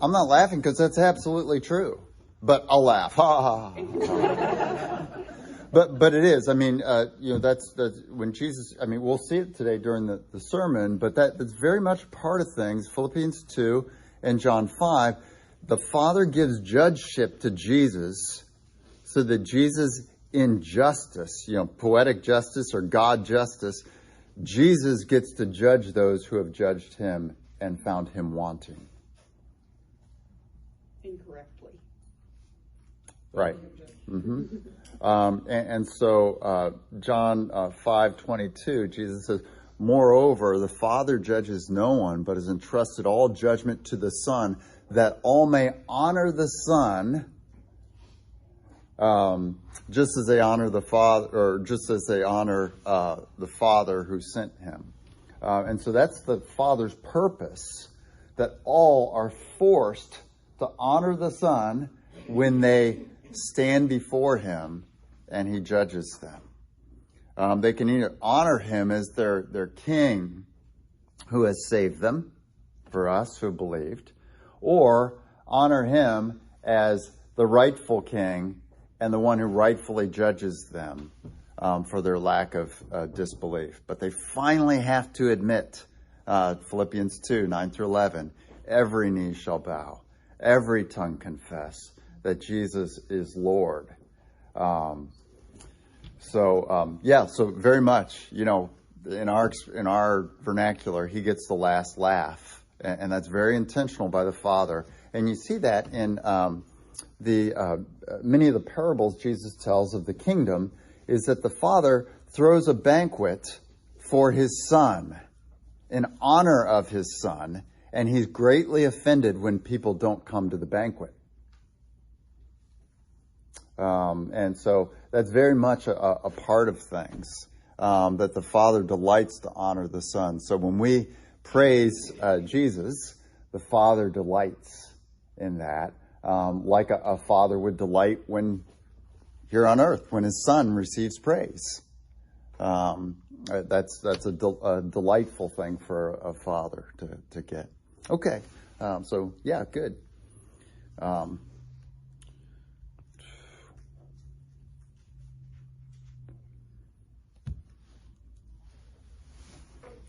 I'm not laughing because that's absolutely true. But I'll laugh. Ha ha ha. But it is. I mean, that's when Jesus. I mean, we'll see it today during the sermon. But that's very much part of things. Philippians 2 and John 5. The Father gives judgeship to Jesus, so that Jesus, in justice, poetic justice or God justice, Jesus gets to judge those who have judged him and found him wanting. Incorrectly. Right. Mm-hmm. And so John 5:22, Jesus says, "Moreover, the Father judges no one, but has entrusted all judgment to the Son, that all may honor the Son, just as they honor the Father, or just as they honor the Father who sent him." And so that's the Father's purpose, that all are forced to honor the Son when they stand before him and he judges them. They can either honor him as their king who has saved them, for us who believed, or honor him as the rightful king and the one who rightfully judges them for their lack of disbelief. But they finally have to admit, Philippians 2, 9 through 11, every knee shall bow, every tongue confess that Jesus is Lord. So very much, in our vernacular, he gets the last laugh, and that's very intentional by the Father. And you see that in many of the parables Jesus tells of the kingdom, is that the Father throws a banquet for his Son, in honor of his Son, and he's greatly offended when people don't come to the banquet. And so that's very much a part of things, that the Father delights to honor the Son. So when we praise Jesus, the Father delights in that, like a father would delight when here on earth, when his Son receives praise. That's a delightful thing for a father to get. Okay, good.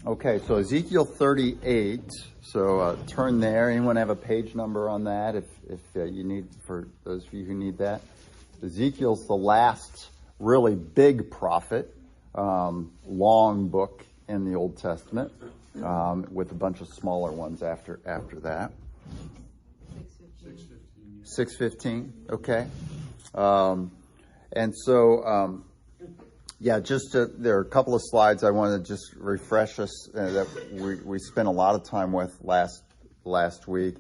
Okay, so Ezekiel 38. So turn there. Anyone have a page number on that? If you need, for those of you who need that. Ezekiel's the last really big prophet, long book in the Old Testament, with a bunch of smaller ones after that. 6:15. Okay. There are a couple of slides I want to just refresh us that we spent a lot of time with last week.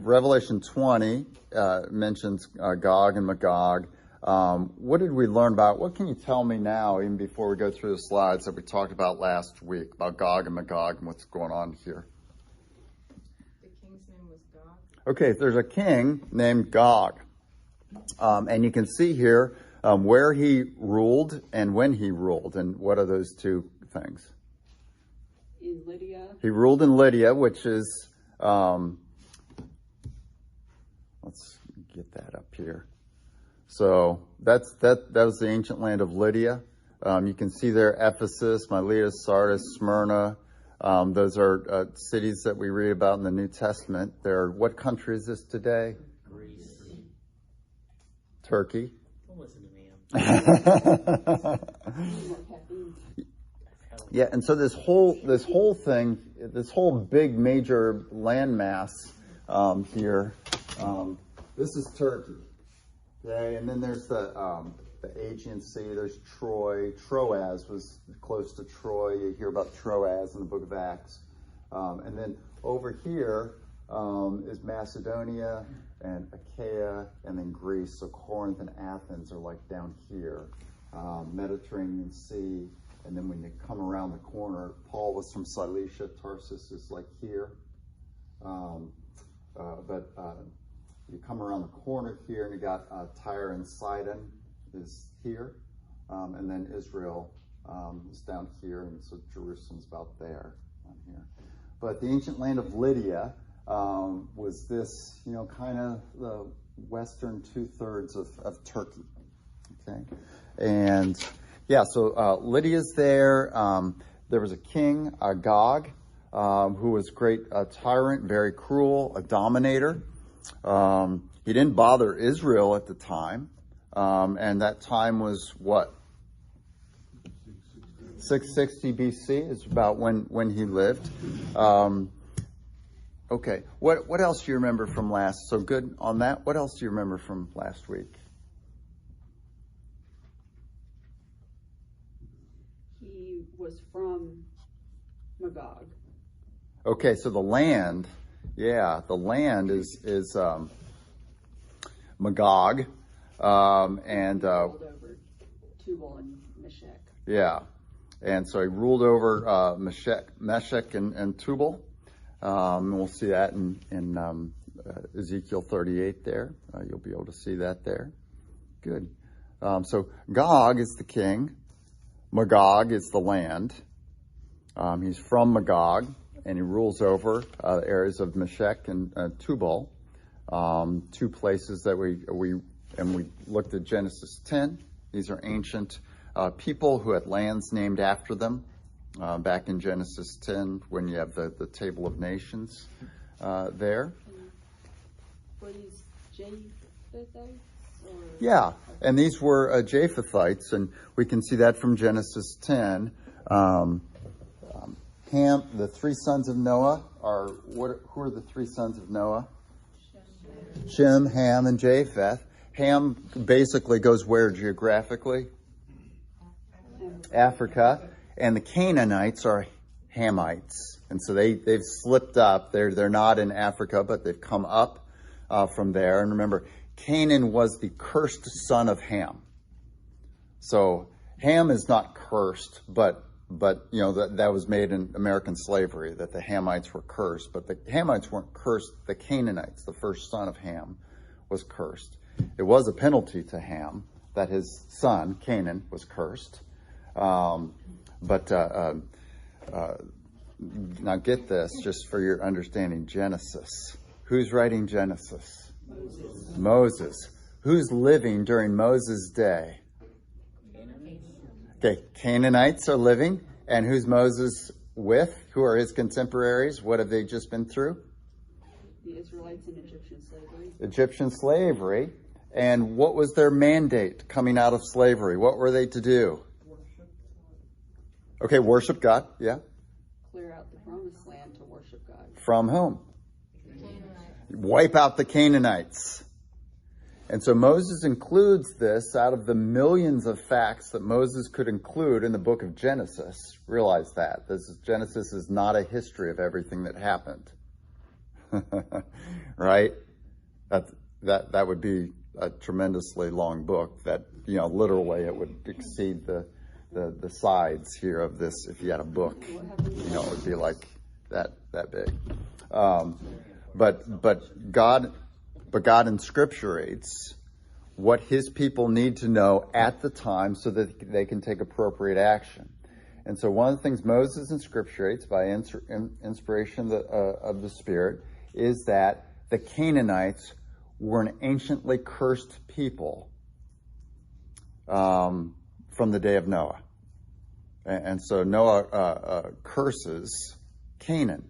Revelation 20 mentions Gog and Magog. What did we learn about? What can you tell me now, even before we go through the slides that we talked about last week, about Gog and Magog and what's going on here? The king's name was Gog. Okay, there's a king named Gog. And you can see here where he ruled and when he ruled. And what are those two things? In Lydia. He ruled in Lydia, which is, let's get that up here. So that was the ancient land of Lydia. You can see there Ephesus, Miletus, Sardis, Smyrna. Those are cities that we read about in the New Testament. What country is this today? Greece. Turkey. Don't listen to me. Yeah, and so this whole thing, this whole big major landmass here, this is Turkey. Okay, and then there's the Aegean Sea. There's Troy. Troas was close to Troy. You hear about Troas in the book of Acts. And then over here is Macedonia and Achaia, and then Greece. So Corinth and Athens are like down here. Mediterranean Sea. And then when you come around the corner, Paul was from Cilicia. Tarsus is like here. You come around the corner here, and you got Tyre and Sidon is here. And then Israel is down here, and so Jerusalem's about there, on here. But the ancient land of Lydia, was this, kind of the western 2/3 of Turkey. Okay. And yeah, so Lydia's there. There was a king, Agag, who was a tyrant, very cruel, a dominator. He didn't bother Israel at the time. And that time was what? 660 BC is about when he lived. Okay. What else do you remember from last? So good on that. What else do you remember from last week? He was from Magog. Okay, so the land is Magog, and Rolled over Tubal and Meshech. yeah, and so he ruled over Meshech and Tubal. And we'll see that in Ezekiel 38 there. You'll be able to see that there. Good. So Gog is the king. Magog is the land. He's from Magog, and he rules over areas of Meshech and Tubal, two places that we looked at Genesis 10. These are ancient people who had lands named after them. Back in Genesis 10, when you have the Table of Nations there. Were these Japhethites? Yeah, and these were Japhethites, and we can see that from Genesis 10. Ham, the three sons of Noah who are the three sons of Noah? Shem, Ham, and Japheth. Ham basically goes where geographically? Africa. And the Canaanites are Hamites. And so they've slipped up. They're not in Africa, but they've come up from there. And remember, Canaan was the cursed son of Ham. So Ham is not cursed, but that was made in American slavery, that the Hamites were cursed. But the Hamites weren't cursed. The Canaanites, the first son of Ham, was cursed. It was a penalty to Ham that his son, Canaan, was cursed. But now get this, just for your understanding, Genesis. Who's writing Genesis? Moses. Who's living during Moses' day? Okay, Canaanites are living. And who's Moses with? Who are his contemporaries? What have they just been through? The Israelites in Egyptian slavery. Egyptian slavery. And what was their mandate coming out of slavery? What were they to do? Okay, worship God, yeah. Clear out the promised land to worship God. From whom? Wipe out the Canaanites. And so Moses includes this out of the millions of facts that Moses could include in the book of Genesis. Realize that. Genesis is not a history of everything that happened. Right? That would be a tremendously long book that, literally it would exceed the sides here of this. If you had a book, it would be like that big. But God inscripturates what his people need to know at the time so that they can take appropriate action. And so one of the things Moses inscripturates by inspiration of the Spirit is that the Canaanites were an anciently cursed people from the day of Noah. And so Noah curses Canaan.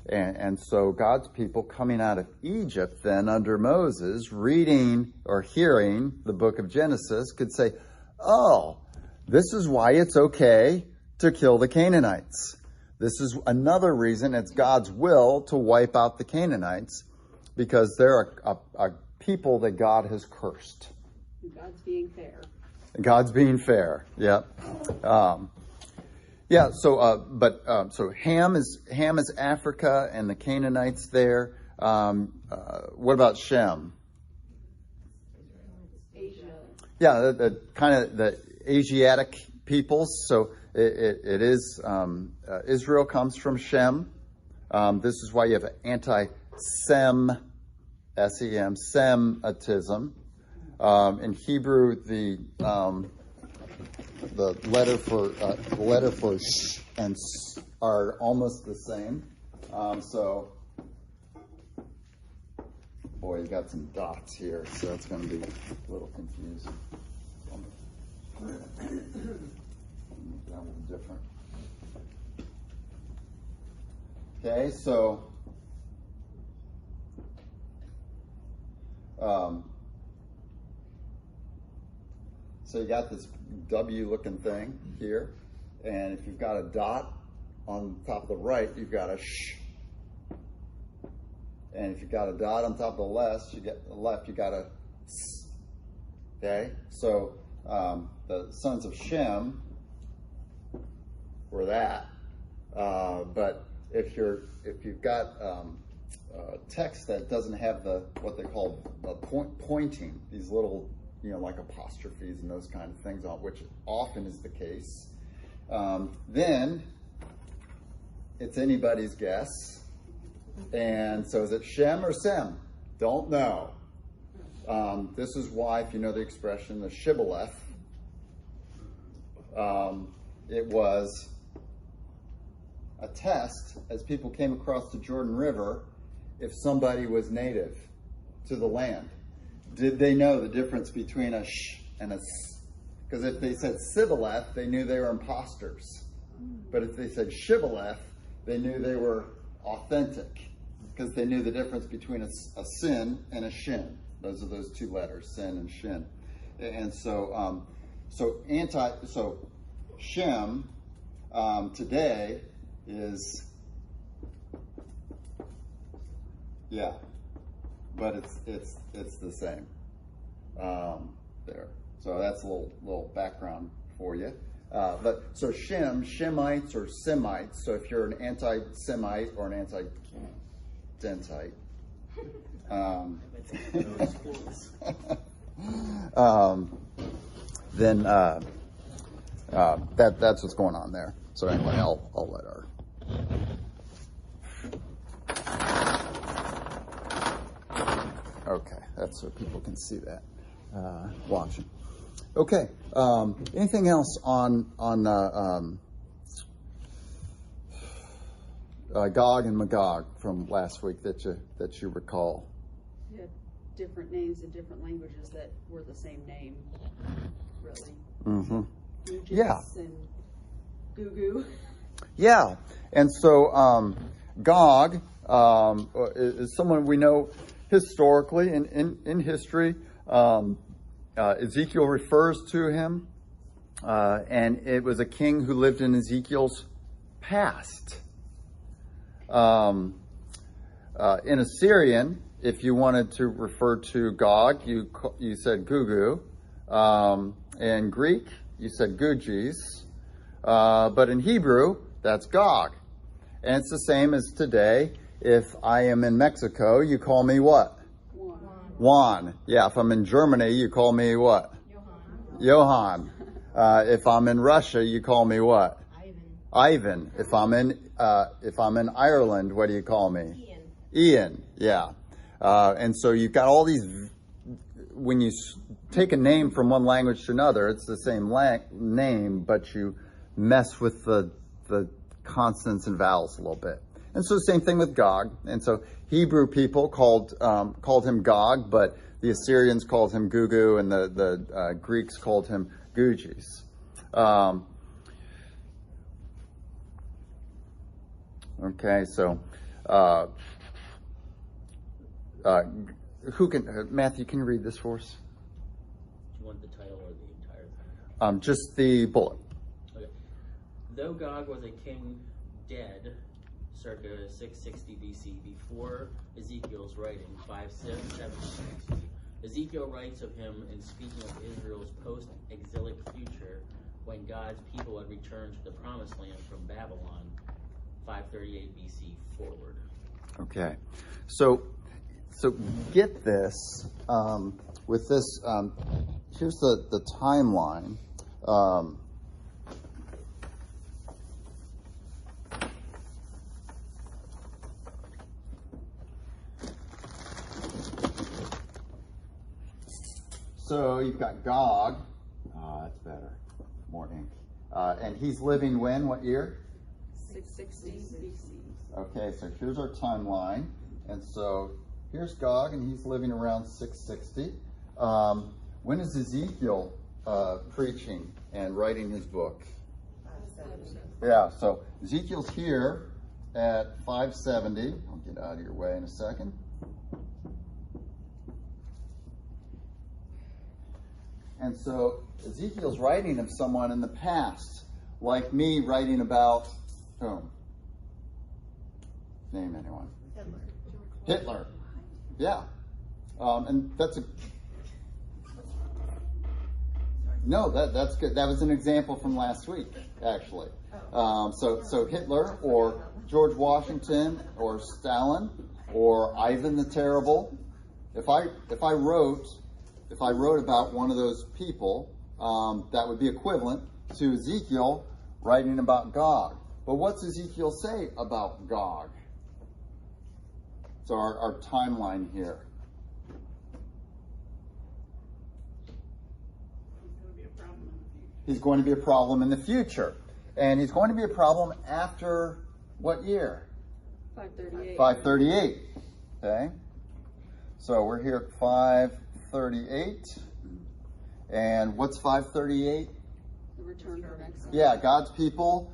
And so God's people coming out of Egypt then under Moses, reading or hearing the book of Genesis, could say, oh, this is why it's okay to kill the Canaanites. This is another reason it's God's will to wipe out the Canaanites, because they're a people that God has cursed. God's being fair. God's being fair. Yep. So Ham is Africa and the Canaanites there. What about Shem? Asia. Yeah, the kind of the Asiatic peoples. So it is Israel comes from Shem. This is why you have anti-Sem, S-E-M, Semitism. In Hebrew, the letter for sh and s are almost the same. So, boy, you got some dots here, so it's going to be a little confusing. Make that one different. Okay, so so you got this W-looking thing here, and if you've got a dot on top of the right, you've got a sh. And if you've got a dot on top of the left, you got a s. Okay, so the sons of Shem were that, but if you've got text that doesn't have what they call pointing, these little, like apostrophes and those kind of things on, which often is the case, then it's anybody's guess. And so is it Shem or Sem? Don't know. This is why, if you know the expression, the shibboleth, it was a test as people came across the Jordan River if somebody was native to the land. Did they know the difference between a sh and a s? Because if they said sibboleth, they knew they were imposters. But if they said shibboleth, they knew they were authentic, because they knew the difference between a sin and a shin. Those are those two letters, sin and shin. And so, so Shem today is, yeah, but it's the same there. So that's a little background for you. But so Shem, Shemites or Semites. So if you're an anti-Semite or an anti-Dentite, then that's what's going on there. So anyway, I'll let our. Okay, that's so people can see that watching. Okay. Anything else on Gog and Magog from last week that you recall? You had different names in different languages that were the same name, really. Mm-hmm. Gugis Yeah. And Gugu. Yeah, and so Gog is someone we know historically in history. Ezekiel refers to him, and it was a king who lived in Ezekiel's past. In Assyrian, if you wanted to refer to Gog, you said Gugu. In Greek, you said Gugis. But in Hebrew, that's Gog. And it's the same as today. If I am in Mexico, you call me what? Juan. Yeah, if I'm in Germany, you call me what? Johann. If I'm in Russia, you call me what? Ivan. If I'm in Ireland, what do you call me? Ian. Yeah. And so you've got all these. When you take a name from one language to another, it's the same name, but you mess with the consonants and vowels a little bit. And so the same thing with Gog. And so Hebrew people called him Gog, but the Assyrians called him Gugu, and the Greeks called him Gugis. Okay, so Matthew, can you read this for us? Do you want the title or the entire thing? Just the bullet. Okay. Though Gog was a king dead, circa 660 BC, before Ezekiel's writing, 570. Ezekiel writes of him in speaking of Israel's post-exilic future, when God's people had returned to the promised land from Babylon, 538 BC forward. Okay, so get this, with this, here's the timeline. So you've got Gog. That's better. More ink. And he's living when? What year? 660. 660 BC. Okay, so here's our timeline. And so here's Gog, and he's living around 660. When is Ezekiel preaching and writing his book? 570. Yeah, so Ezekiel's here at 570. I'll get out of your way in a second. And so Ezekiel's writing of someone in the past, like me writing about whom? Name anyone. Hitler. Yeah. And that's a... No, that's good. That was an example from last week, actually. So Hitler or George Washington or Stalin or Ivan the Terrible. If I wrote about one of those people, that would be equivalent to Ezekiel writing about Gog. But what's Ezekiel say about Gog? So our timeline here. He's going to be a problem in the future. And he's going to be a problem after what year? 538. 538. Okay. So we're here at 538. And what's 538? The return from exile. Yeah, God's people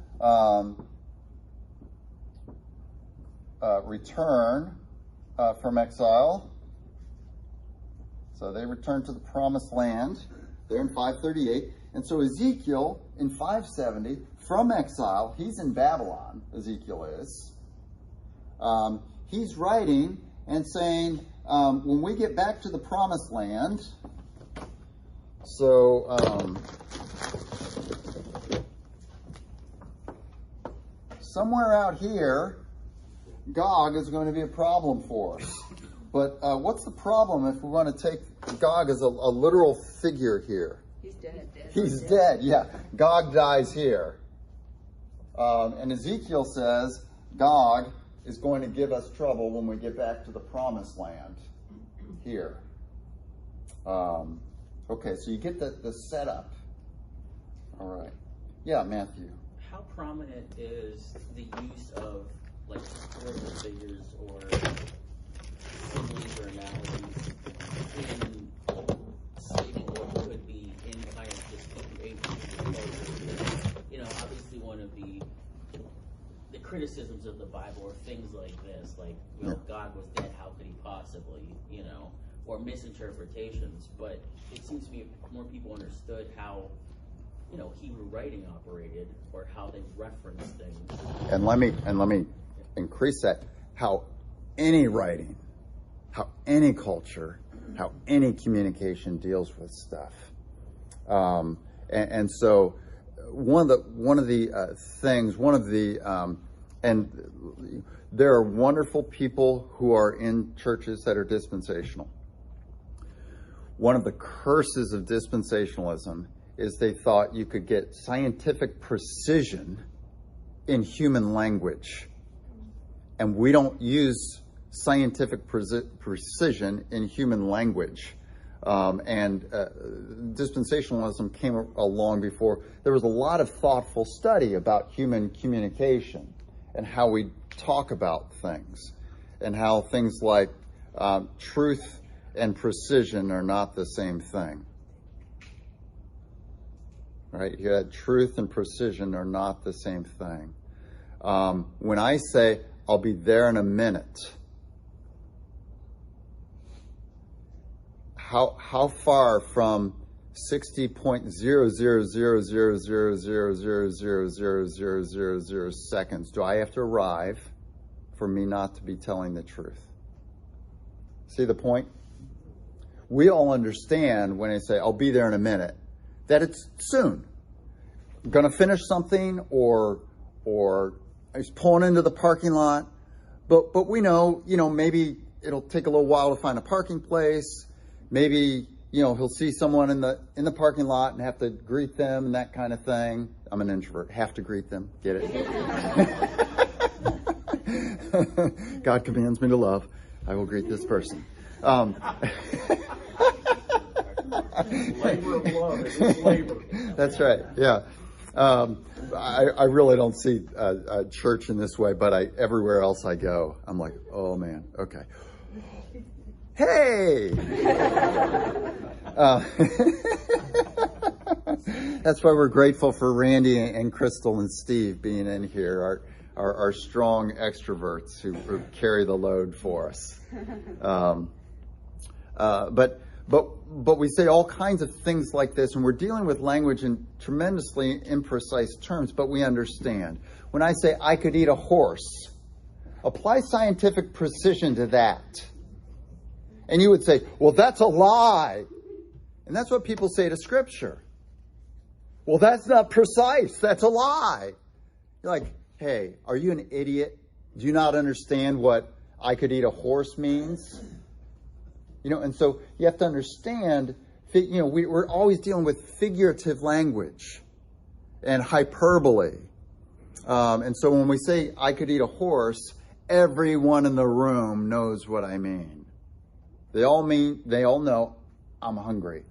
return from exile. So they return to the promised land. They're in 538. And so Ezekiel in 570, from exile, he's in Babylon, Ezekiel is. He's writing and saying, when we get back to the promised land, so somewhere out here, Gog is going to be a problem for us. But what's the problem if we want to take Gog as a literal figure here? He's dead. He's dead, yeah. Gog dies here. And Ezekiel says Gog is going to give us trouble when we get back to the promised land here. Okay, so you get the setup. All right. Yeah, Matthew. How prominent is the use of like historical figures or similes or analogies in stating what could be in kind of just ancient, you know, obviously one of the criticisms of the Bible are things like this, like, you know, God was dead, how could he possibly, you know, or misinterpretations. But it seems to me more people understood how, you know, Hebrew writing operated or how they referenced things. And let me increase that. How any writing, how any culture, how any communication deals with stuff. And so one of the things, and there are wonderful people who are in churches that are dispensational. One of the curses of dispensationalism is they thought you could get scientific precision in human language. And we don't use scientific precision in human language. Dispensationalism came along before. There was a lot of thoughtful study about human communication and how we talk about things, and how things like truth and precision are not the same thing. Right? You had truth and precision are not the same thing. When I say, I'll be there in a minute, how far from 60.0000000000000 seconds do I have to arrive for me not to be telling the truth? See the point? We all understand when I say, I'll be there in a minute, that it's soon. I'm going to finish something, or I was pulling into the parking lot, but we know, maybe it'll take a little while to find a parking place. Maybe, he'll see someone in the parking lot and have to greet them and that kind of thing. I'm an introvert. Have to greet them. Get it? God commands me to love. I will greet this person. Labor of love. It's labor. That's right. Yeah. I really don't see church in this way, but everywhere else I go, I'm like, oh man, okay. Hey! That's why we're grateful for Randy and Crystal and Steve being in here, our strong extroverts who carry the load for us. But we say all kinds of things like this, and we're dealing with language in tremendously imprecise terms, but we understand. When I say I could eat a horse, apply scientific precision to that. And you would say, well, that's a lie. And that's what people say to Scripture. Well, that's not precise. That's a lie. You're like, hey, are you an idiot? Do you not understand what I could eat a horse means? And so you have to understand, we're always dealing with figurative language and hyperbole. And so when we say I could eat a horse, everyone in the room knows what I mean. They all know I'm hungry.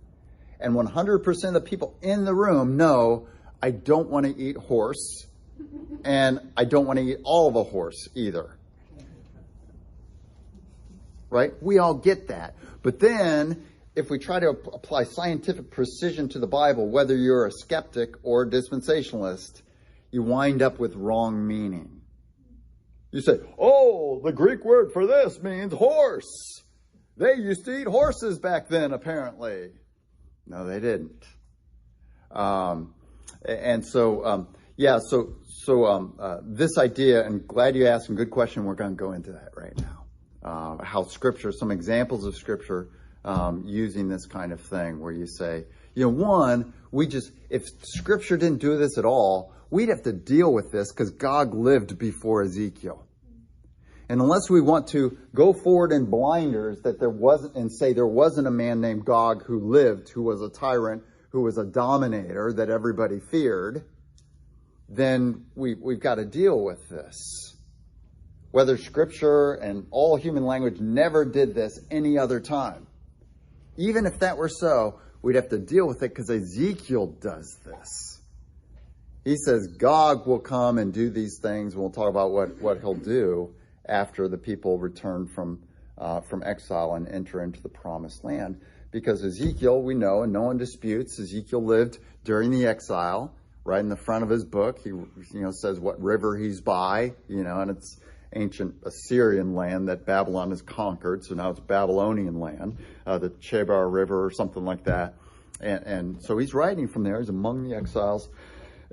And 100% of the people in the room know I don't want to eat horse, and I don't want to eat all of a horse either. Right? We all get that. But then, if we try to apply scientific precision to the Bible, whether you're a skeptic or a dispensationalist, you wind up with wrong meaning. You say, oh, the Greek word for this means horse. They used to eat horses back then, apparently. No, they didn't. This idea, and glad you asked, and good question, we're going to go into that right now. How Scripture, some examples of Scripture using this kind of thing, where you say, if Scripture didn't do this at all, we'd have to deal with this because God lived before Ezekiel. And unless we want to go forward in blinders that there wasn't a man named Gog who lived, who was a tyrant, who was a dominator that everybody feared, then we've got to deal with this. Whether Scripture and all human language never did this any other time. Even if that were so, we'd have to deal with it because Ezekiel does this. He says Gog will come and do these things. We'll talk about what he'll do after the people return from exile and enter into the promised land. Because Ezekiel, we know, and no one disputes, Ezekiel lived during the exile. Right in the front of his book, he says what river he's by, and it's ancient Assyrian land that Babylon has conquered. So now it's Babylonian land, the Chebar River or something like that. And so he's writing from there. He's among the exiles.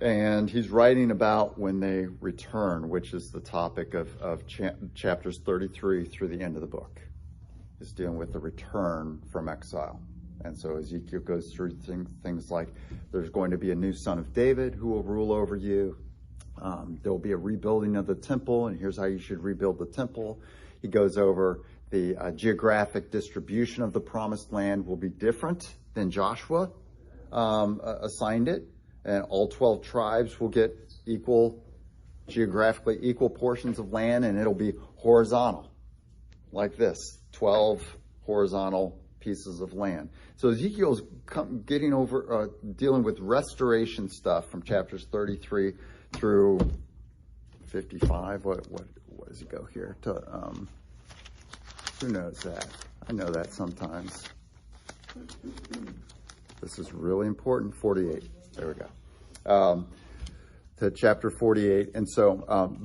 And he's writing about when they return, which is the topic of chapters 33 through the end of the book. It's dealing with the return from exile. And so Ezekiel goes through things like there's going to be a new son of David who will rule over you. There will be a rebuilding of the temple, and here's how you should rebuild the temple. He goes over the geographic distribution of the promised land will be different than Joshua assigned it. And all 12 tribes will get geographically equal portions of land, and it'll be horizontal, like this, 12 horizontal pieces of land. So Ezekiel's dealing with restoration stuff from chapters 33 through 55. What does it go here? Who knows that? I know that sometimes. This is really important. 48. There we go. To chapter 48. And so,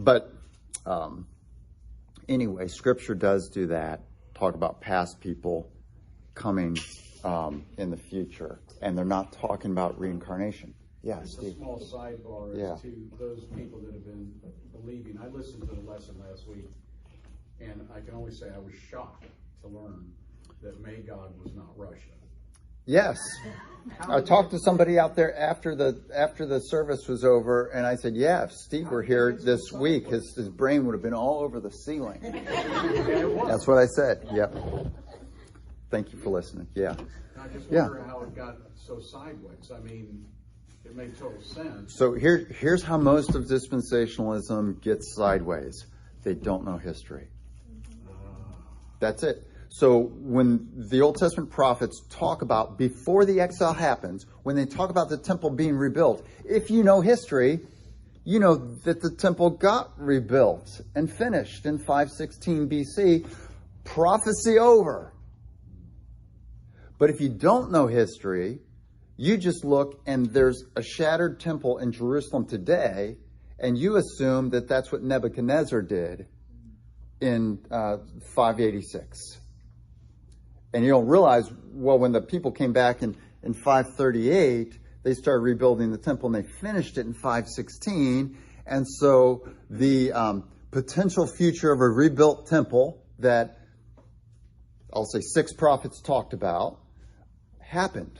anyway, Scripture does do that. Talk about past people coming in the future. And they're not talking about reincarnation. Yeah, Just Steve. a small sidebar as to those people that have been believing. I listened to the lesson last week, and I can only say I was shocked to learn that Magog was not Russia. Yes. I talked to somebody out there after the service was over, and I said, yeah, if Steve were here this week, his brain would have been all over the ceiling. That's what I said. Yep. Thank you for listening. Yeah. I just wonder how it got so sideways. I mean, it made total sense. So here's how most of dispensationalism gets sideways. They don't know history. That's it. So when the Old Testament prophets talk about, before the exile happens, when they talk about the temple being rebuilt, if you know history, you know that the temple got rebuilt and finished in 516 BC. Prophecy over. But if you don't know history, you just look and there's a shattered temple in Jerusalem today, and you assume that that's what Nebuchadnezzar did in 586. And you don't realize, well, when the people came back in 538, they started rebuilding the temple and they finished it in 516. And so the potential future of a rebuilt temple that I'll say 6 prophets talked about happened.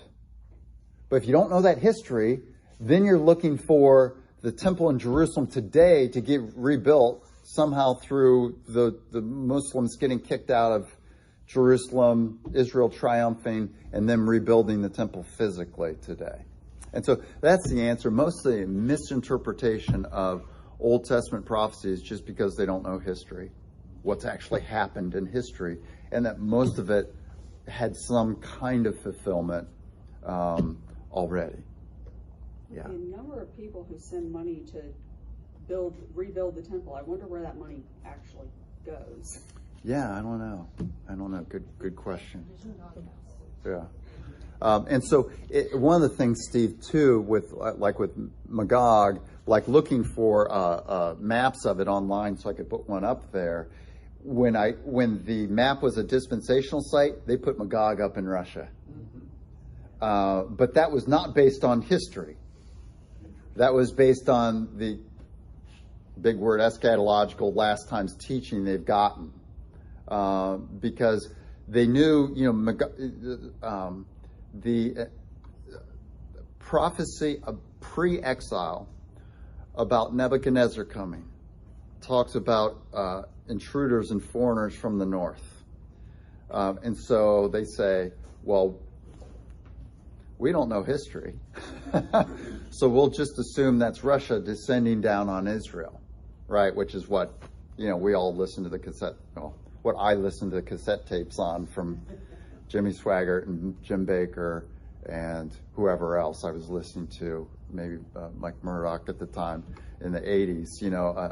But if you don't know that history, then you're looking for the temple in Jerusalem today to get rebuilt somehow through the Muslims getting kicked out of Jerusalem, Israel triumphing, and them rebuilding the temple physically today. And so that's the answer. Most of the misinterpretation of Old Testament prophecy is just because they don't know history, what's actually happened in history, and that most of it had some kind of fulfillment already. Yeah. The number of people who send money to rebuild the temple, I wonder where that money actually goes. Yeah, I don't know. Good question. Yeah. And so one of the things, Steve, too, with Magog, like looking for maps of it online so I could put one up there. When the map was a dispensational site, they put Magog up in Russia. But that was not based on history. That was based on the big word eschatological last time's teaching they've gotten. Because they knew, the prophecy of pre-exile about Nebuchadnezzar coming talks about intruders and foreigners from the north. And so they say, well, we don't know history. So we'll just assume that's Russia descending down on Israel, right? Which is what, we all listen to the cassette, what I listened to the cassette tapes on from Jimmy Swaggart and Jim Baker and whoever else I was listening to, maybe Mike Murdoch at the time in the 80s,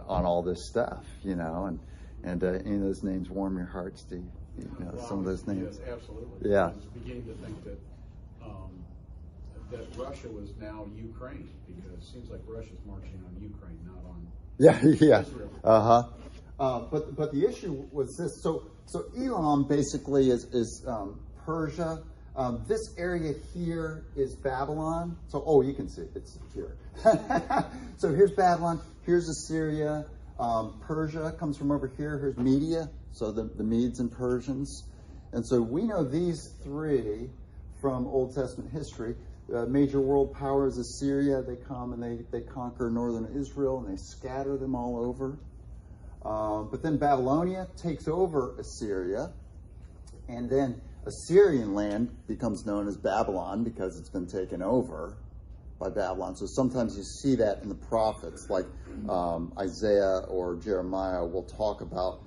on all this stuff, and any of those names warm your heart, Steve? Some of those names. Yes, absolutely. Yeah. I was beginning to think that Russia was now Ukraine, because it seems like Russia's marching on Ukraine, not on Israel. But the issue was this. So Elam basically is Persia. This area here is Babylon. So, you can see it's here. So here's Babylon. Here's Assyria. Persia comes from over here. Here's Media. So the Medes and Persians. And so we know these 3 from Old Testament history. Major world powers, Assyria, they come and they conquer northern Israel and they scatter them all over. But then Babylonia takes over Assyria, and then Assyrian land becomes known as Babylon because it's been taken over by Babylon. So sometimes you see that in the prophets, like Isaiah or Jeremiah will talk about,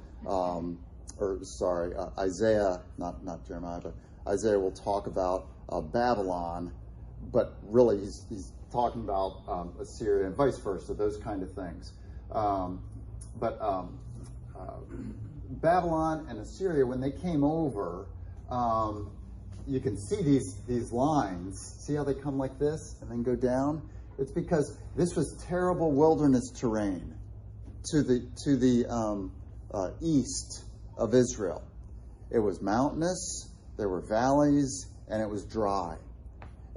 Isaiah, not Jeremiah, but Isaiah will talk about Babylon, but really he's talking about Assyria and vice versa, those kind of things. Babylon and Assyria, when they came over, you can see these lines. See how they come like this and then go down? It's because this was terrible wilderness terrain to the east of Israel. It was mountainous, there were valleys, and it was dry.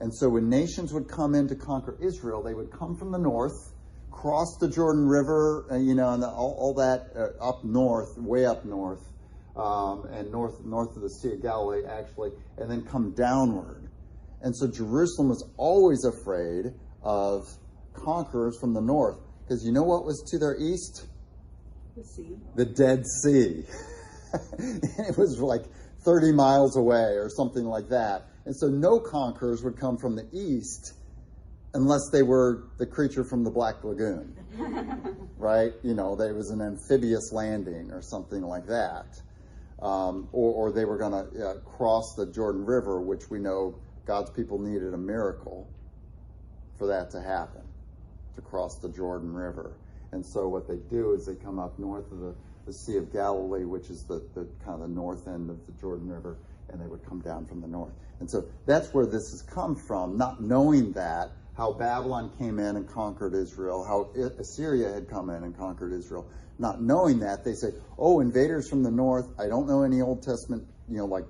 And so when nations would come in to conquer Israel, they would come from the north, cross the Jordan River, and all that up north, way up north, and north of the Sea of Galilee, actually, and then come downward. And so Jerusalem was always afraid of conquerors from the north, because you know what was to their east? The sea. The Dead Sea. And it was like 30 miles away or something like that. And so no conquerors would come from the east unless they were the creature from the Black Lagoon, right? There was an amphibious landing or something like that. or they were going to cross the Jordan River, which we know God's people needed a miracle for that to happen, to cross the Jordan River. And so what they do is they come up north of the Sea of Galilee, which is the kind of the north end of the Jordan River, and they would come down from the north. And so that's where this has come from, not knowing that, how Babylon came in and conquered Israel, how Assyria had come in and conquered Israel. Not knowing that, they say, oh, invaders from the north. I don't know any Old Testament, like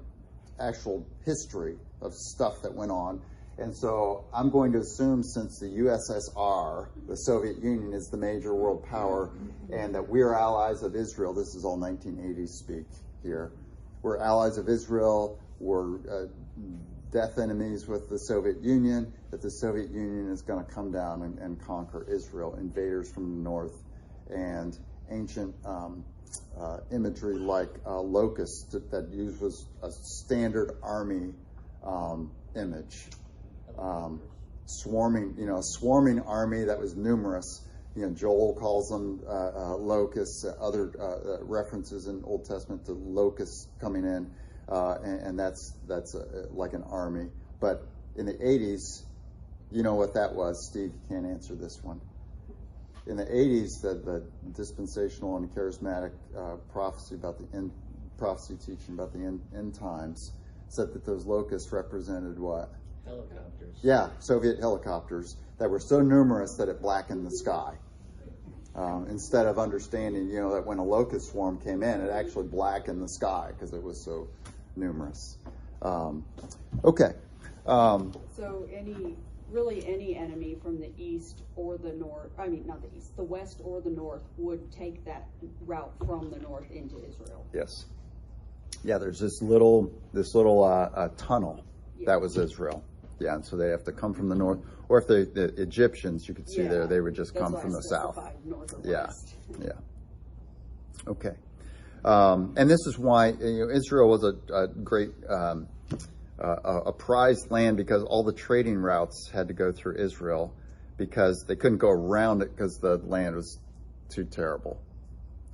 actual history of stuff that went on. And so I'm going to assume, since the USSR, the Soviet Union, is the major world power, and that we're allies of Israel. This is all 1980s speak here. We're allies of Israel. We're death enemies with the Soviet Union, that the Soviet Union is going to come down and conquer Israel, invaders from the north, and ancient imagery like locusts that uses a standard army image. Swarming army that was numerous. Joel calls them locusts, other references in Old Testament to locusts coming in, and that's like an army. But in the 80s, you know what that was. Steve, you can't answer this one. In the 80s, the dispensational and charismatic prophecy teaching about the end times said that those locusts represented what? Helicopters. Yeah, Soviet helicopters that were so numerous that it blackened the sky. Instead of understanding, that when a locust swarm came in, it actually blackened the sky because it was so numerous. Okay. So any enemy from the east or the north, not the east, the west or the north would take that route from the north into Israel. Yes. Yeah, there's this little tunnel that was Israel. Yeah, and so they have to come from the north, or if the Egyptians, you could see there, they would just come from the south. North or Yeah, west. yeah. Okay. And this is why Israel was a great, a prized land, because all the trading routes had to go through Israel, because they couldn't go around it because the land was too terrible.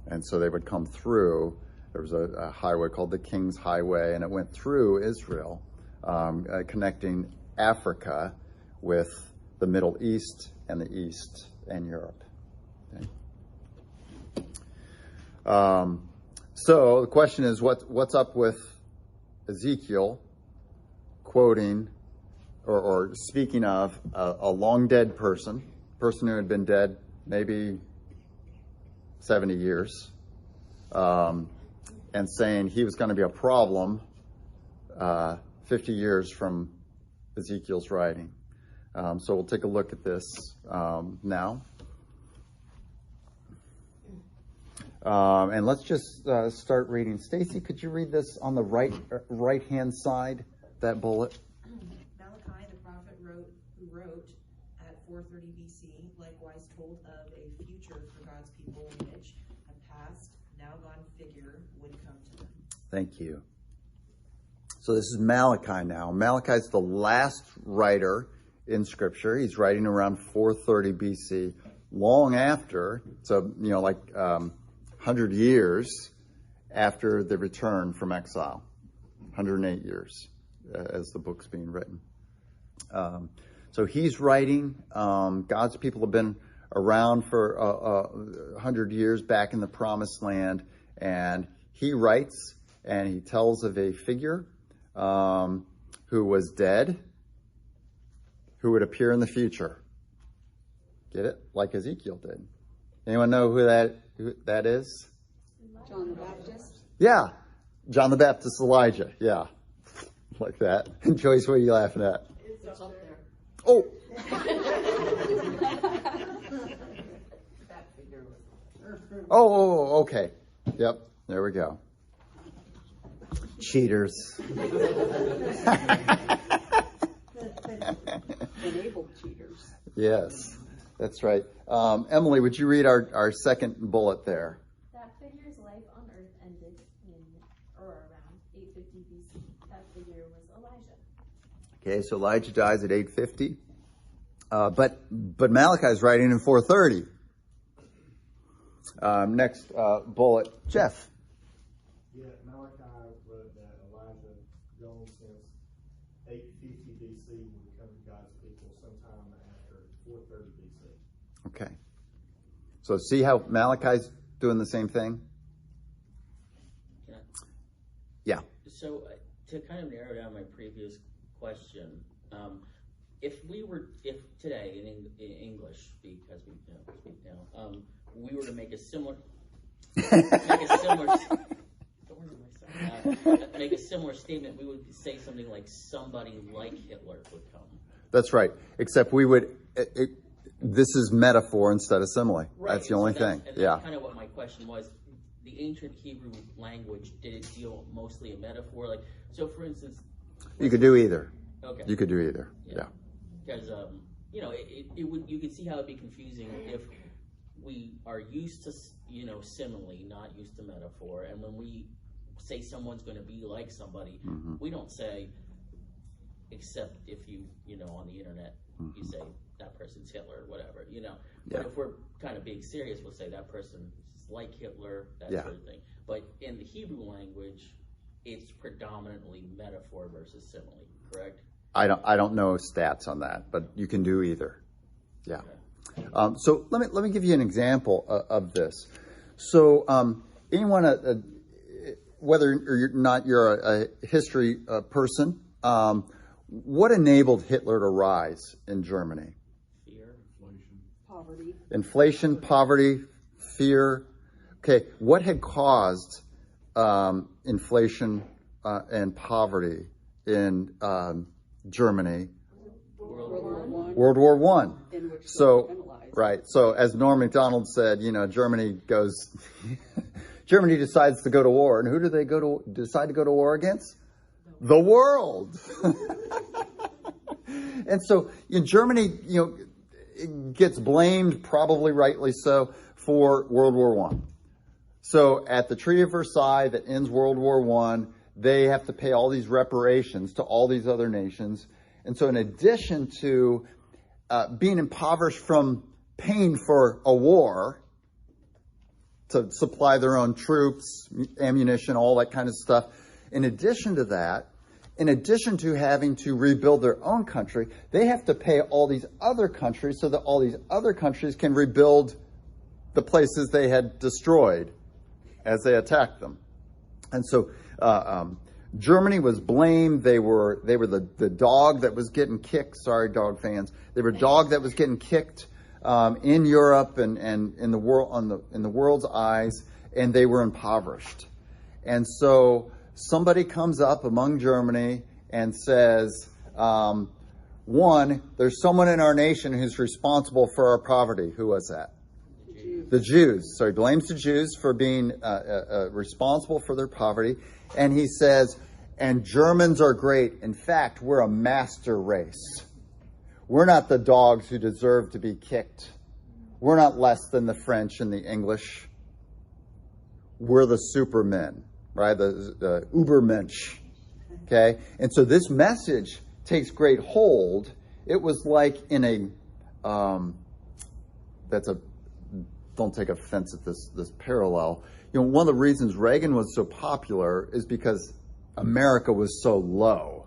And so they would come through. There was a highway called the King's Highway, and it went through Israel, connecting Africa with the Middle East and the East and Europe. Okay. So the question is, what's up with Ezekiel quoting or speaking of a long dead person who had been dead maybe 70 years, and saying he was going to be a problem 50 years from Ezekiel's writing. So we'll take a look at this now. And let's just start reading. Stacy, could you read this on the right-hand side, that bullet? Malachi the prophet who wrote at 430 BC, likewise told of a future for God's people in which a past, now gone figure would come to them. Thank you. So this is Malachi now. Malachi is the last writer in Scripture. He's writing around 430 BC, long after, 100 years after the return from exile. 108 years as the book's being written. So he's writing. God's people have been around for 100 years back in the Promised Land, and he writes, and he tells of a figure who was dead, who would appear in the future. Get it? Like Ezekiel did. Anyone know who that is? John the Baptist. Yeah. John the Baptist, Elijah. Yeah. Like that. And Joyce, what are you laughing at? It's up there. Oh! Oh, okay. Yep. There we go. Cheaters. Enabled cheaters. Yes, that's right. Emily, would you read our second bullet there? That figure's life on earth ended in or around 850 BC. That figure was Elijah. Okay, so Elijah dies at 850. But Malachi is writing in 430. Next bullet, Jeff. Yeah, Malachi Okay. So see how Malachi's doing the same thing? Yeah. Yeah. So to kind of narrow down my previous question, if today in English speak as we speak now, we were to make a similar make a similar statement, we would say something like somebody like Hitler would come. That's right. Except we would. This is metaphor instead of simile. Right. That's the only thing. Yeah. Kind of what my question was. The ancient Hebrew language, did it deal mostly a metaphor? Like, so for instance, You could do either. okay, You could do either. Yeah. because it would, you could see how it'd be confusing if we are used to simile, not used to metaphor, and when we say someone's going to be like somebody, we don't say, except if you on the internet you say that person's Hitler or whatever, But if we're kind of being serious, we'll say that person's like Hitler, that sort of thing. But in the Hebrew language, it's predominantly metaphor versus simile, correct? I don't know stats on that, but you can do either. Yeah. Okay. So let me give you an example of this. So anyone, whether or not you're a history person, what enabled Hitler to rise in Germany? Fear, Inflation, poverty, fear. Okay, what had caused inflation and poverty in Germany? World War One. So, right. So, as Norm Macdonald said, Germany decides to go to war, and who do they decide to go to war against? The world. And so, Germany, gets blamed, probably rightly so, for World War One. So at the Treaty of Versailles that ends World War I, they have to pay all these reparations to all these other nations. And so in addition to being impoverished from paying for a war to supply their own troops, ammunition, all that kind of stuff, in addition to that, in addition to having to rebuild their own country, they have to pay all these other countries so that all these other countries can rebuild the places they had destroyed as they attacked them. And so Germany was blamed. They were the dog that was getting kicked. Sorry, dog fans. They were dog that was getting kicked in Europe and in the world in the world's eyes, and they were impoverished. And so somebody comes up among Germany and says, one, there's someone in our nation who's responsible for our poverty. Who was that? The Jews. So he blames the Jews for being responsible for their poverty. And he says, and Germans are great. In fact, we're a master race. We're not the dogs who deserve to be kicked. We're not less than the French and the English. We're the supermen, right? The Ubermensch. Okay? And so this message takes great hold. It was like in a, don't take offense at this parallel. One of the reasons Reagan was so popular is because America was so low.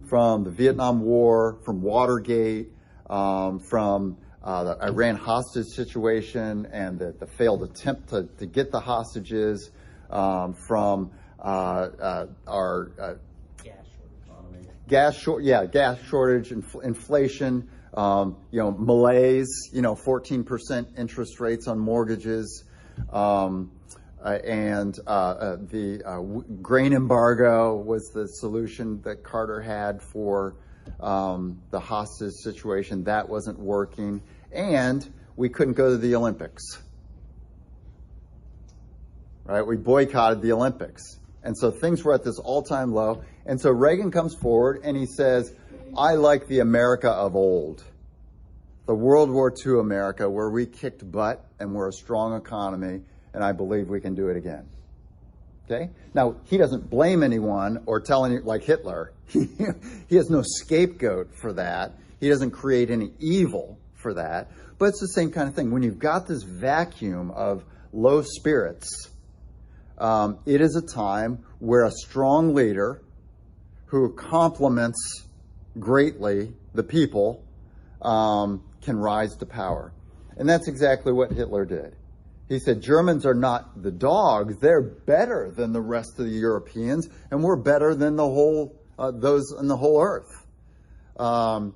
From the Vietnam War, from Watergate, from the Iran hostage situation and the failed attempt to get the hostages, from our gas shortage, inflation, malaise, 14% interest rates on mortgages, and the grain embargo was the solution that Carter had for the hostage situation. That wasn't working, and we couldn't go to the Olympics. Right? We boycotted the Olympics. And so things were at this all-time low. And so Reagan comes forward and he says, I like the America of old, the World War II America, where we kicked butt and we're a strong economy, and I believe we can do it again. Okay? Now, he doesn't blame anyone or tell any, like Hitler. He has no scapegoat for that. He doesn't create any evil for that. But it's the same kind of thing. When you've got this vacuum of low spirits, it is a time where a strong leader who compliments greatly the people can rise to power. And that's exactly what Hitler did. He said, Germans are not the dogs. They're better than the rest of the Europeans, and we're better than the whole those in the whole earth. And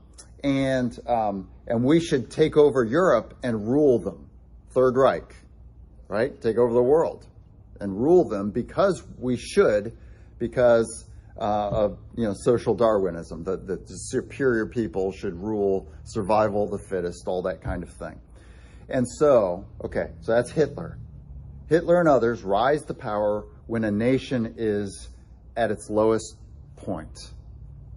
we should take over Europe and rule them. Third Reich, right? Take over the world and rule them because we should, because of social Darwinism. The superior people should rule, survival of the fittest, all that kind of thing. And so that's Hitler. Hitler and others rise to power when a nation is at its lowest point.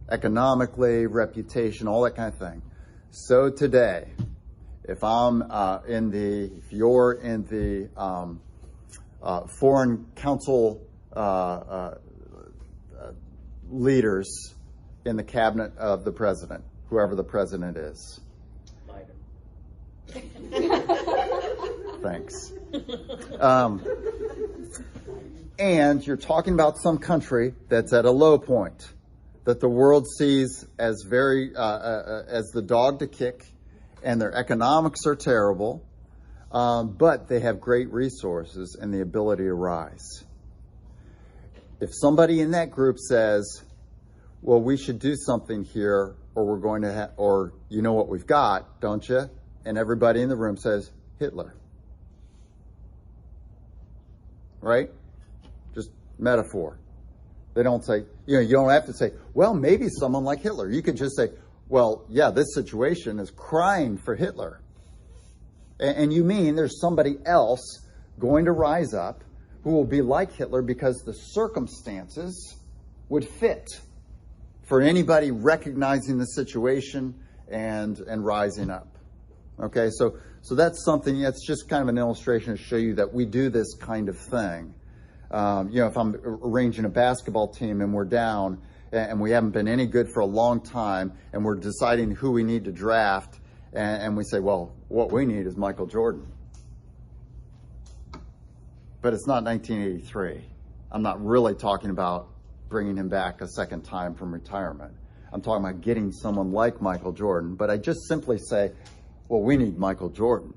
Economically, reputation, all that kind of thing. So today, if you're in the foreign council leaders in the cabinet of the president, whoever the president is. Thanks. And you're talking about some country that's at a low point, that the world sees as as the dog to kick, and their economics are terrible, but they have great resources and the ability to rise. If somebody in that group says, well, we should do something here, or we're going to or you know what we've got, don't you? And everybody in the room says, Hitler. Right? Just metaphor. They don't say, you don't have to say, well, maybe someone like Hitler. You could just say, well, yeah, this situation is crying for Hitler. And you mean there's somebody else going to rise up who will be like Hitler because the circumstances would fit for anybody recognizing the situation and rising up. Okay, so that's something, that's just kind of an illustration to show you that we do this kind of thing. If I'm arranging a basketball team and we're down and we haven't been any good for a long time and we're deciding who we need to draft and we say, well, what we need is Michael Jordan. But it's not 1983. I'm not really talking about bringing him back a second time from retirement. I'm talking about getting someone like Michael Jordan. But I just simply say, well, we need Michael Jordan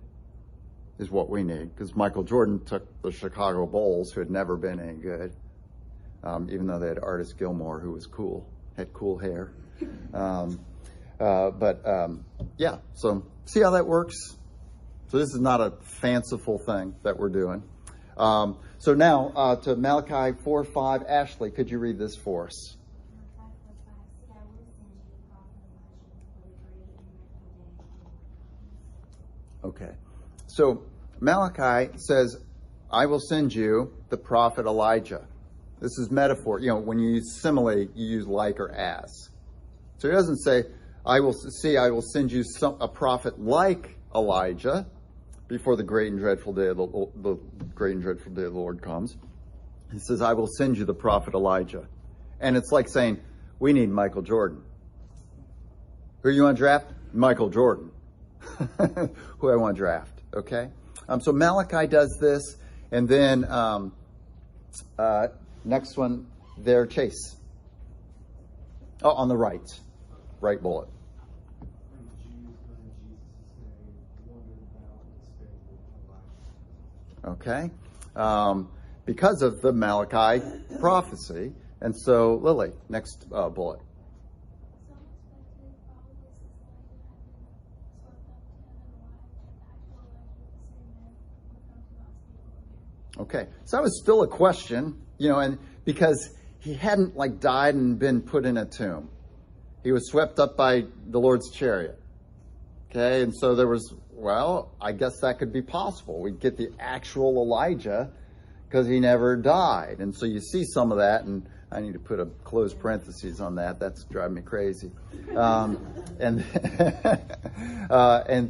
is what we need, because Michael Jordan took the Chicago Bulls, who had never been any good, even though they had Artis Gilmore, who was cool, had cool hair. Yeah, so see how that works? So this is not a fanciful thing that we're doing. So now to Malachi 4:5. Ashley, could you read this for us? Okay. So Malachi says, I will send you the prophet Elijah. This is metaphor. When you use simile, you use like or as. So he doesn't say, I will send you a prophet like Elijah before the great and dreadful day of the great and dreadful day of the Lord comes. He says, I will send you the prophet Elijah. And it's like saying, we need Michael Jordan. Who you want to draft? Michael Jordan. Who I want to draft. Okay? So Malachi does this. And then next one there, Chase. Oh, on the right. Right bullet. Okay? Because of the Malachi prophecy. And so, Lily, next bullet. Okay, so that was still a question, and because he hadn't died and been put in a tomb. He was swept up by the Lord's chariot. Okay, and so there was, I guess that could be possible. We'd get the actual Elijah because he never died. And so you see some of that, and I need to put a closed parentheses on that. That's driving me crazy. And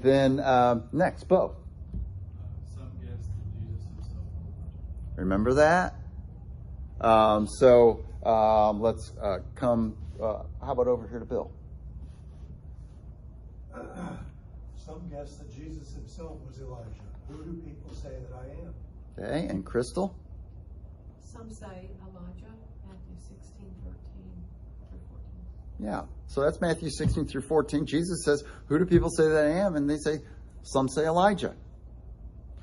then next, Bo. Remember that? Let's come, how about over here to Bill? Some guess that Jesus himself was Elijah. Who do people say that I am? Okay, and Crystal? Some say Elijah, Matthew 16:13-14. Yeah, so that's Matthew 16 through 14. Jesus says, who do people say that I am? And they say, Some say Elijah.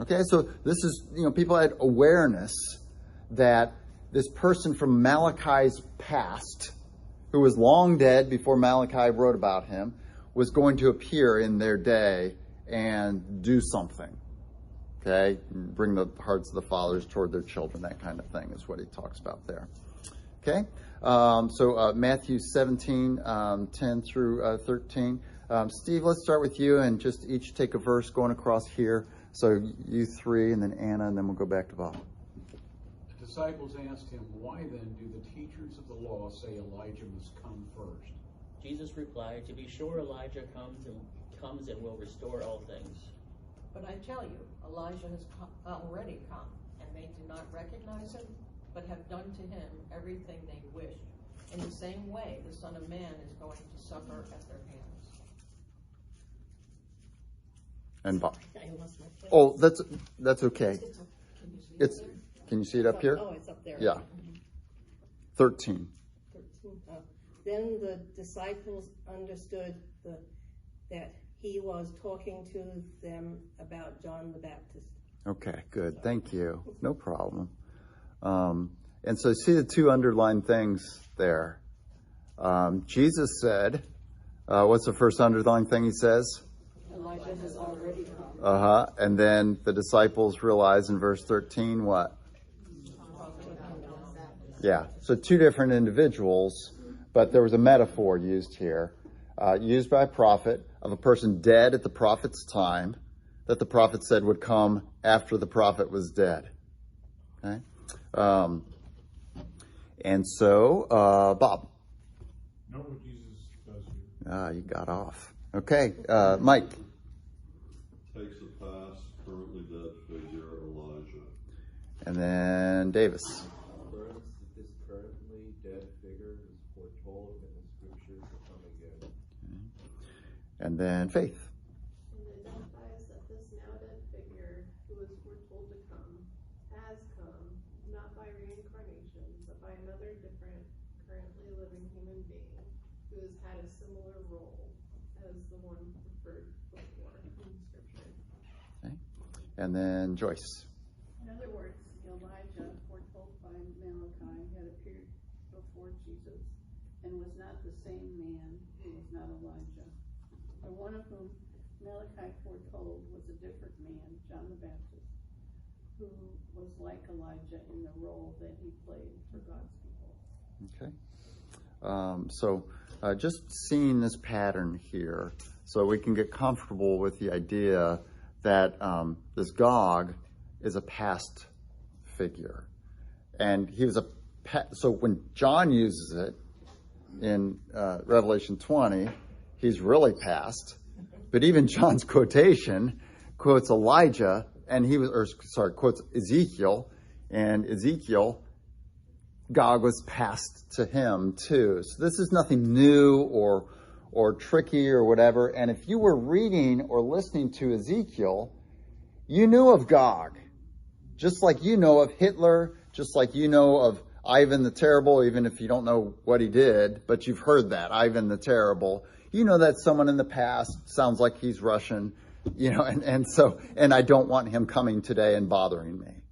Okay, so this is, people had awareness that this person from Malachi's past, who was long dead before Malachi wrote about him, was going to appear in their day and do something. Okay, bring the hearts of the fathers toward their children, that kind of thing is what he talks about there. Okay, so Matthew 17, 10 through 13. Steve, let's start with you and just each take a verse going across here. So you three, and then Anna, and then we'll go back to Bob. The disciples asked him, "Why then do the teachers of the law say Elijah must come first?" Jesus replied, "To be sure, Elijah comes and will restore all things." But I tell you, Elijah has already come, and they do not recognize him, but have done to him everything they wished. In the same way, the Son of Man is going to suffer at their hands. And Bob. I lost my place. Oh, that's okay. Can you see it up here? Oh, it's up there. Yeah. 13. 13. Then the disciples understood that he was talking to them about John the Baptist. Okay, good. Thank you. No problem. And so see the two underlined things there. Jesus said, what's the first underlined thing he says? Elijah has already come. And then the disciples realize in verse 13 what? Yeah. So two different individuals, but there was a metaphor used here, used by a prophet of a person dead at the prophet's time, that the prophet said would come after the prophet was dead. Okay. And so, Bob. Note what Jesus does here. You got off. Okay. Mike. Takes a past, currently dead figure, Elijah. And then Davis. This currently dead figure is foretold in the scriptures to come again. Okay. And then Faith. And identifies that this now dead figure, who is foretold to come, has come, not by reincarnation, but by another different, currently living human being, who has had a similar role as the one referred before in scripture. Okay. And then Joyce. In other words, Elijah, foretold by Malachi, had appeared before Jesus and was not the same man who was not Elijah. The one of whom Malachi foretold was a different man, John the Baptist, who was like Elijah in the role that he played for God's people. Okay. So just seeing this pattern here, so we can get comfortable with the idea that this Gog is a past figure. And he was so when John uses it in Revelation 20, he's really past. But even John's quotation quotes Elijah, and quotes Ezekiel, and Ezekiel, Gog was passed to him too. So this is nothing new or tricky or whatever. And if you were reading or listening to Ezekiel, you knew of Gog, just like you know of Hitler, just like you know of Ivan the Terrible, even if you don't know what he did, but you've heard that, Ivan the Terrible. You know that someone in the past sounds like he's Russian, and I don't want him coming today and bothering me.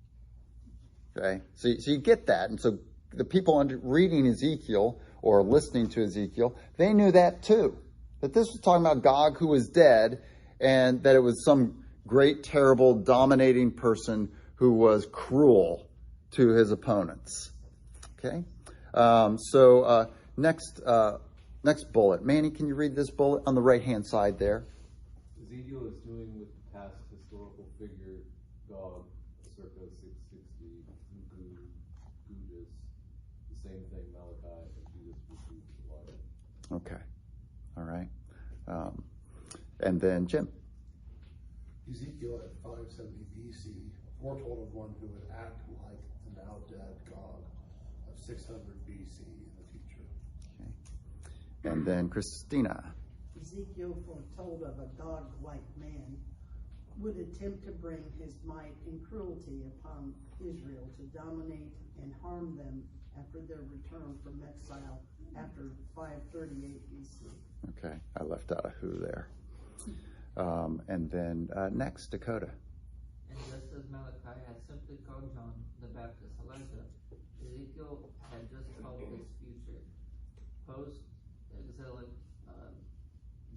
Okay, so you get that. And so the people reading Ezekiel or listening to Ezekiel, they knew that too, that this was talking about Gog who was dead, and that it was some great, terrible, dominating person who was cruel to his opponents. Okay, next bullet. Manny, can you read this bullet on the right-hand side there? Ezekiel is doing with the past historical figure Gog, circa 660, Gudis, the same thing Malachi and Jesus received Elijah. Okay, all right. And then Jim. Ezekiel at 570 BC foretold of one who would act like the now dead Gog of 600 BC in the future. Okay. And then Christina. Ezekiel foretold of a Gog-like man would attempt to bring his might and cruelty upon Israel to dominate and harm them after their return from exile after 538 BC. Okay, I left out a who there. And then next, Dakota. And just as Malachi had simply called John the Baptist Elijah, Ezekiel had just called his future post-exilic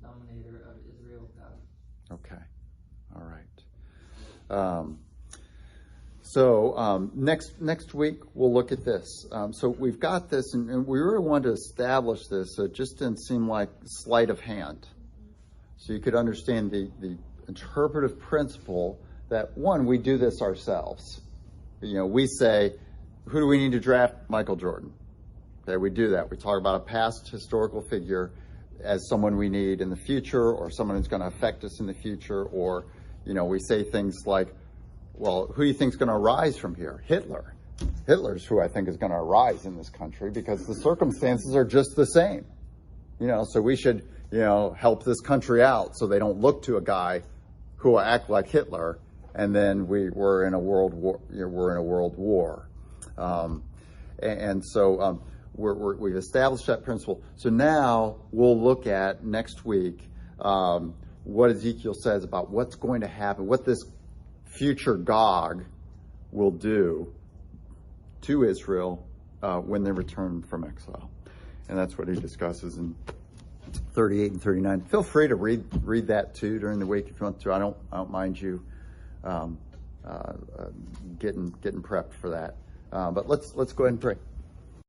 dominator of Israel God. Okay. All right. So next week we'll look at this. So we've got this, and we really wanted to establish this, so it just didn't seem like sleight of hand. So you could understand the interpretive principle that, one, we do this ourselves. You know, we say, who do we need to draft? Michael Jordan. Okay, we do that. We talk about a past historical figure as someone we need in the future, or someone who's going to affect us in the future, or, you know, we say things like, well, who do you think is going to arise from here? Hitler. Hitler's who I think is going to arise in this country because the circumstances are just the same. You know, so we should, you know, help this country out so they don't look to a guy who will act like Hitler, and then we're in a world war. You know, we're in a world war, and so we've established that principle. So now we'll look at next week what Ezekiel says about what's going to happen, what this future Gog will do to Israel when they return from exile. And that's what he discusses in 38 and 39. Feel free to read that too during the week if you want to. I don't mind you getting prepped for that. But let's go ahead and pray.